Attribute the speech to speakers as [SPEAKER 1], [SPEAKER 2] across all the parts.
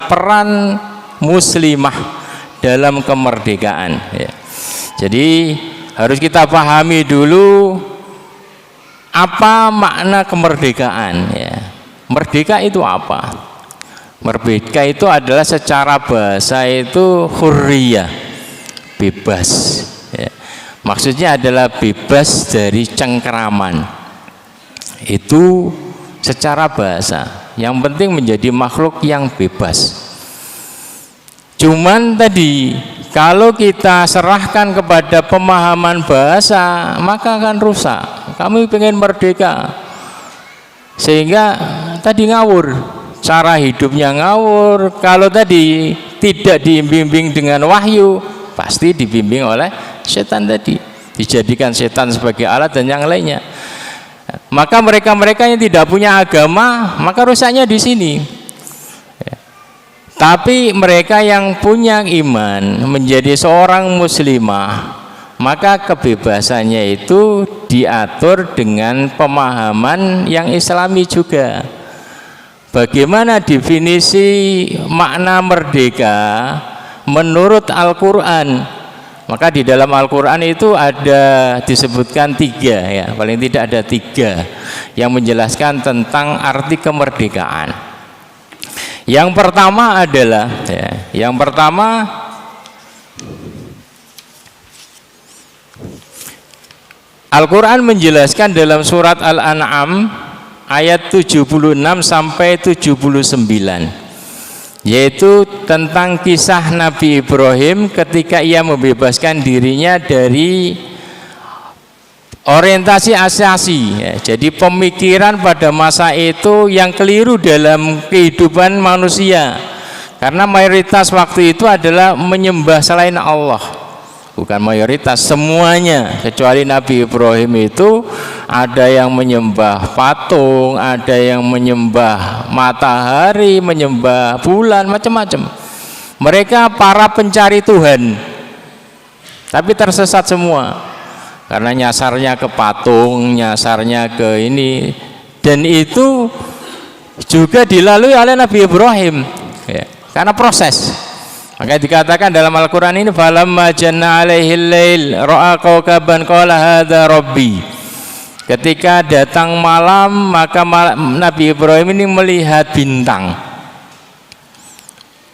[SPEAKER 1] peran muslimah dalam kemerdekaan ya. Jadi harus kita pahami dulu apa makna kemerdekaan ya. Merdeka itu apa? Merdeka itu adalah secara bahasa itu hurriyah, bebas ya. Maksudnya adalah bebas dari cengkeraman. Itu secara bahasa. Yang penting menjadi makhluk yang bebas. Cuman tadi kalau kita serahkan kepada pemahaman bahasa, maka akan rusak. Kami pengen merdeka, sehingga tadi ngawur, cara hidupnya ngawur. Kalau tadi tidak dibimbing dengan wahyu, pasti dibimbing oleh setan tadi, dijadikan setan sebagai alat dan yang lainnya. Maka mereka-mereka yang tidak punya agama, maka rusaknya di sini. Tapi mereka yang punya iman, menjadi seorang muslimah, maka kebebasannya itu diatur dengan pemahaman yang islami juga. Bagaimana definisi makna merdeka menurut Al-Quran? Maka di dalam Al-Quran itu ada disebutkan 3 ya, paling tidak ada 3 yang menjelaskan tentang arti kemerdekaan. Yang pertama adalah yang pertama Al-Quran menjelaskan dalam surat Al-An'am ayat 76 sampai 79, yaitu tentang kisah Nabi Ibrahim ketika ia membebaskan dirinya dari orientasi asasi ya. Jadi pemikiran pada masa itu yang keliru dalam kehidupan manusia, karena mayoritas waktu itu adalah menyembah selain Allah. Bukan mayoritas, semuanya, kecuali Nabi Ibrahim itu ada yang menyembah patung, ada yang menyembah matahari, menyembah bulan, macam-macam. Mereka para pencari Tuhan, tapi tersesat semua karena nyasarnya ke patung, nyasarnya ke ini, dan itu juga dilalui oleh Nabi Ibrahim ya, karena proses. Maka dikatakan dalam Al-Quran ini, falamma janna alaihil lail ra'a kawkaban qala hadza rabbi. Ketika datang malam, maka Nabi Ibrahim ini melihat bintang.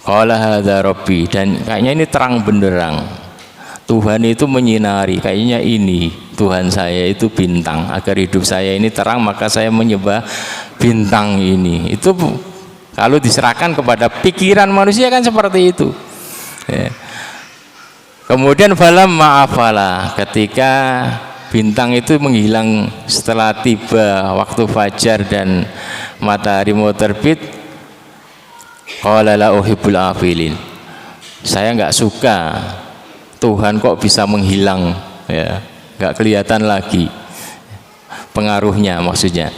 [SPEAKER 1] Qala hadza rabbi, dan kayaknya ini terang benderang. Tuhan itu menyinari, kayaknya ini Tuhan saya itu bintang. Agar hidup saya ini terang, maka saya menyembah bintang ini. Itu kalau diserahkan kepada pikiran manusia kan seperti itu ya. Kemudian falam ma'afala, ketika bintang itu menghilang setelah tiba waktu fajar dan matahari mau terbit, qala la uhibbul afilin, saya nggak suka Tuhan kok bisa menghilang ya, nggak kelihatan lagi pengaruhnya maksudnya.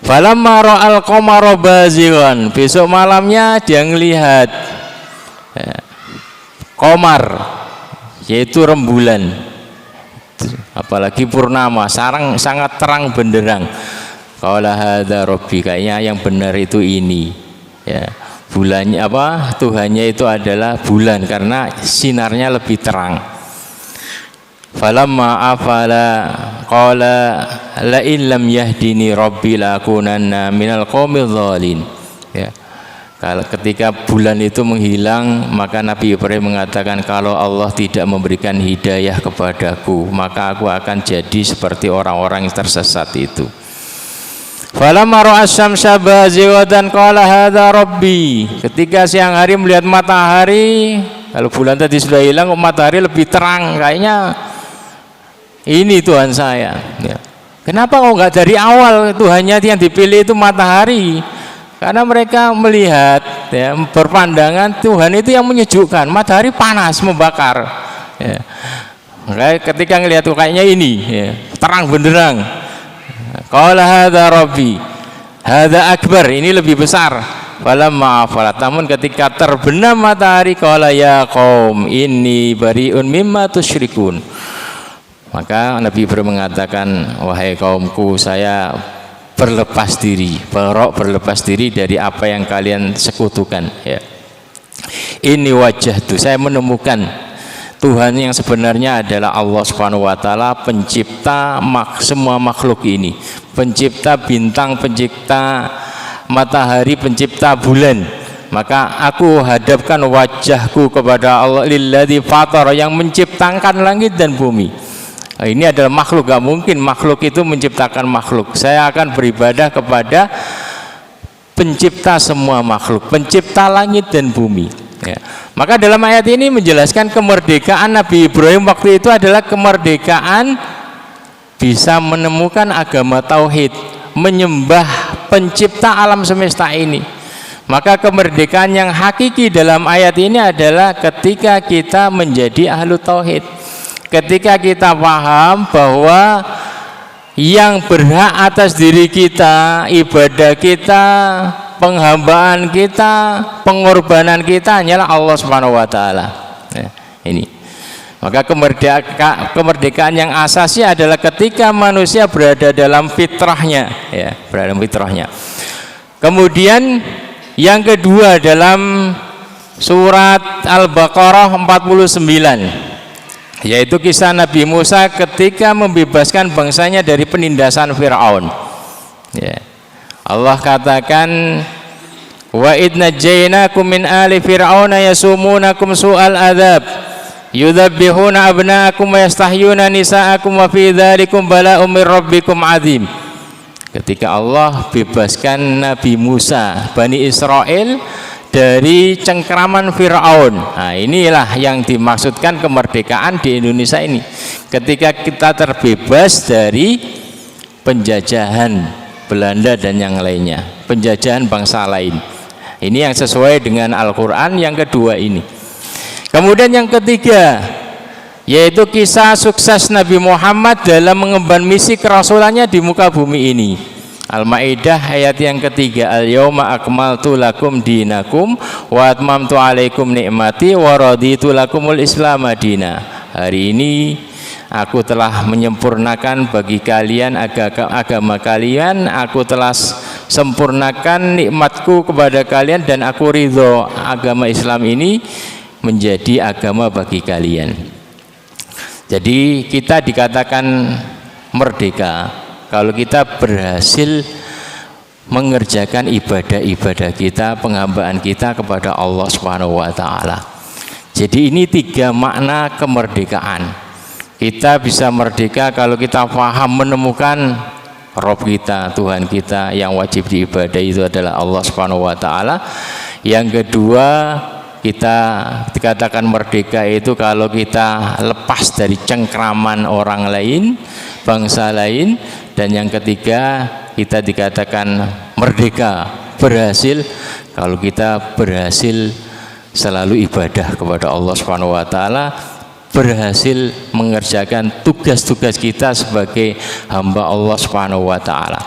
[SPEAKER 1] Falamma ra'al qamara bazighan, besok malamnya dia ngelihat ya, qamar, yaitu rembulan, apalagi purnama, sangat terang benderang. Qala hadza rabbi, kayaknya yang benar itu ini ya. Bulannya apa? Tuhannya itu adalah bulan karena sinarnya lebih terang. Falamma afala qala la in lam yahdini rabbi lakunanna minal qaumidh dhalin ya. Kalau ketika bulan itu menghilang, maka Nabi Ibrahim mengatakan, kalau Allah tidak memberikan hidayah kepadaku, maka aku akan jadi seperti orang-orang yang tersesat itu. Falamma ra'a asy-syamsa bazighatan qala hadza rabbi, ketika siang hari melihat matahari, kalau bulan tadi sudah hilang, matahari lebih terang, kayaknya ini Tuhan saya ya. Kenapa kok enggak dari awal Tuhannya yang dipilih itu matahari? Karena mereka melihat ya, berpandangan Tuhan itu yang menyejukkan, matahari panas membakar ya. Ketika ngelihat kayaknya ini ya, terang benderang, qala hadza rabbi hadza akbar, ini lebih besar. Falamma afalat, namun ketika terbenam matahari, qala ya qaum inni bariun mimma tusyrikun, maka Nabi Ibrahim mengatakan, wahai kaumku, saya berlepas diri, berlepas diri dari apa yang kalian sekutukan, ya. Ini wajah tuh, saya menemukan Tuhan yang sebenarnya adalah Allah Subhanahu wa taala, pencipta semua makhluk ini, pencipta bintang, pencipta matahari, pencipta bulan. Maka aku hadapkan wajahku kepada Allah, lilladzi fatara, yang menciptakan langit dan bumi. Ini adalah makhluk, gak mungkin makhluk itu menciptakan makhluk. Saya akan beribadah kepada pencipta semua makhluk, pencipta langit dan bumi, ya. Maka dalam ayat ini menjelaskan kemerdekaan Nabi Ibrahim waktu itu adalah kemerdekaan bisa menemukan agama tauhid, menyembah pencipta alam semesta ini. Maka kemerdekaan yang hakiki dalam ayat ini adalah ketika kita menjadi ahlu tauhid, ketika kita paham bahwa yang berhak atas diri kita, ibadah kita, penghambaan kita, pengorbanan kita hanyalah Allah Subhanahu wa taala. Ya, ini. Maka kemerdekaan yang asasi adalah ketika manusia berada dalam fitrahnya, ya, berada dalam fitrahnya. Kemudian yang kedua dalam surat Al-Baqarah 49, yaitu kisah Nabi Musa ketika membebaskan bangsanya dari penindasan Fir'aun, ya. Allah katakan, wa id najjaynakum min ali fir'auna yasumunakum su'al adzab yudzabbihuna abnaakum wa yastahyuna nisaakum wa fi dzalikum bala'um mir rabbikum 'adzim. Ketika Allah bebaskan Nabi Musa, Bani Israel dari cengkraman Fir'aun. Nah, inilah yang dimaksudkan kemerdekaan di Indonesia ini. Ketika kita terbebas dari penjajahan Belanda dan yang lainnya, penjajahan bangsa lain. Ini yang sesuai dengan Al-Quran yang kedua ini. Kemudian yang ketiga, yaitu kisah sukses Nabi Muhammad dalam mengemban misi kerasulannya di muka bumi ini. Al-Maidah ayat yang ketiga, al-yauma akmaltu lakum dinakum wa atmamtu alaikum ni'mati wa raditu lakumul islam madina. Hari ini aku telah menyempurnakan bagi kalian agama kalian, aku telah sempurnakan nikmatku kepada kalian, dan aku ridho agama Islam ini menjadi agama bagi kalian. Jadi kita dikatakan merdeka kalau kita berhasil mengerjakan ibadah-ibadah kita, penghambaan kita kepada Allah Subhanahu wa taala. Jadi ini tiga makna kemerdekaan. Kita bisa merdeka kalau kita paham menemukan Rabb kita, Tuhan kita yang wajib diibadahi itu adalah Allah Subhanahu wa taala. Yang kedua, kita dikatakan merdeka itu kalau kita lepas dari cengkraman orang lain, bangsa lain. Dan yang ketiga, kita dikatakan merdeka, berhasil kalau kita berhasil selalu ibadah kepada Allah Subhanahu wa taala, berhasil mengerjakan tugas-tugas kita sebagai hamba Allah Subhanahu wa taala.